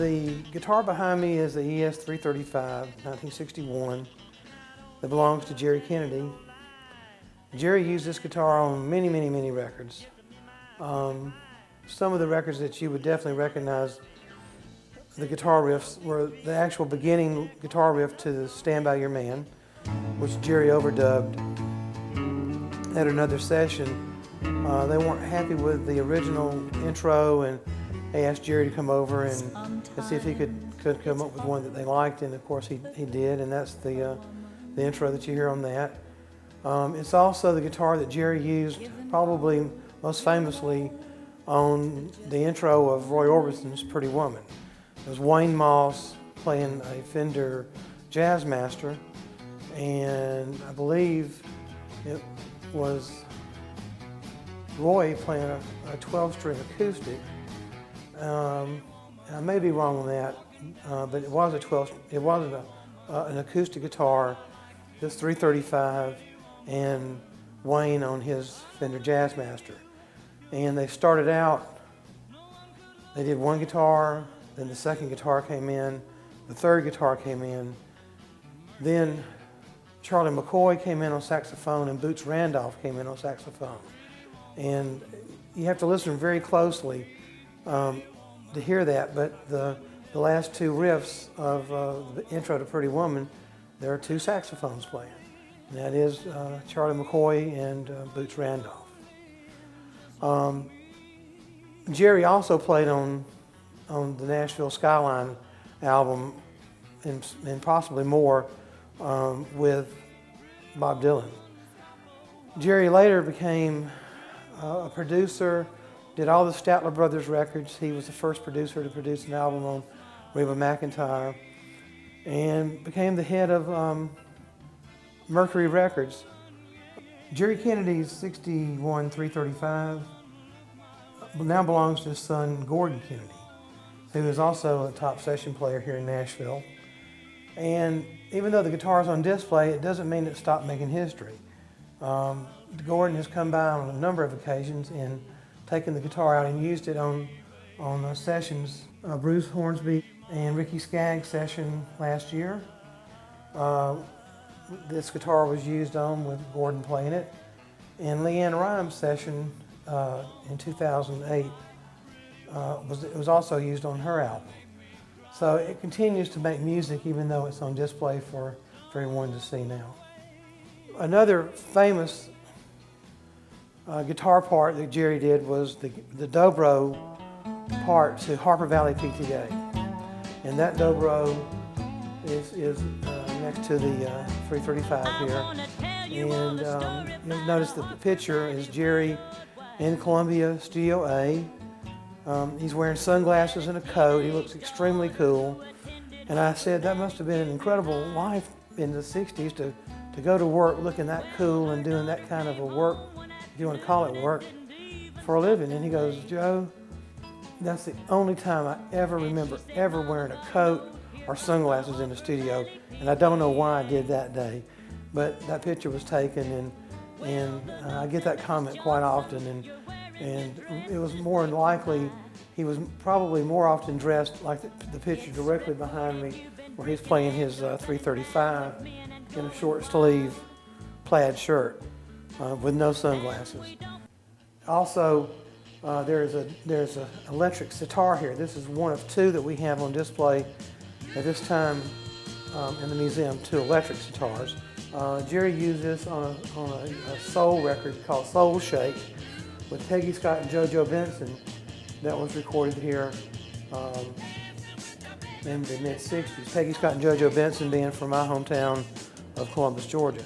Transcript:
The guitar behind me is the ES 335, 1961, that belongs to Jerry Kennedy. Jerry used this guitar on many records. Some of the records that you would definitely recognize, the guitar riffs were the actual beginning guitar riff to the Stand By Your Man, which Jerry overdubbed at another session. They weren't happy with the original intro, and they asked Jerry to come over and see if he could come up with one that they liked, and of course he did, and that's the intro that you hear on that. It's also the guitar that Jerry used probably most famously on the intro of Roy Orbison's Pretty Woman. It was Wayne Moss playing a Fender Jazzmaster, and I believe it was Roy playing a 12-string acoustic. I may be wrong on that, but it was an acoustic guitar, this 335, and Wayne on his Fender Jazzmaster. And they started out, they did one guitar, then the second guitar came in, the third guitar came in, then Charlie McCoy came in on saxophone, and Boots Randolph came in on saxophone. And you have to listen very closely to hear that, but the last two riffs of the intro to Pretty Woman, there are two saxophones playing. And that is Charlie McCoy and Boots Randolph. Jerry also played on the Nashville Skyline album, and possibly more, with Bob Dylan. Jerry later became a producer, did all the Statler Brothers records. He was the first producer to produce an album on Reba McEntire, and became the head of Mercury Records. Jerry Kennedy's 61 335 now belongs to his son Gordon Kennedy, who is also a top session player here in Nashville. And even though the guitar is on display, it doesn't mean it stopped making history. Gordon has come by on a number of occasions and taken the guitar out and used it on sessions. Bruce Hornsby and Ricky Skaggs session last year. This guitar was used on with Gordon playing it. And Leanne Rimes' session in 2008 it was also used on her album. So it continues to make music even though it's on display for everyone to see now. Another famous guitar part that Jerry did was the dobro part to Harper Valley PTA. And that dobro is next to the 335 here. And you'll notice that the picture is Jerry in Columbia Studio A. He's wearing sunglasses and a coat. He looks extremely cool. And I said that must have been an incredible life in the 60s to go to work looking that cool and doing that kind of a work, if you want to call it work, for a living. And he goes, Joe, that's the only time I ever remember ever wearing a coat or sunglasses in the studio. And I don't know why I did that day, but that picture was taken, and I get that comment quite often, and it was more than likely, he was probably more often dressed like the picture directly behind me, where he's playing his 335 in a short sleeve plaid shirt with no sunglasses. Also, there's an electric sitar here. This is one of two that we have on display at this time in the museum, two electric sitars. Jerry used this on a soul record called Soul Shake with Peggy Scott and JoJo Benson that was recorded here in the mid-60s. Peggy Scott and JoJo Benson being from my hometown of Columbus, Georgia.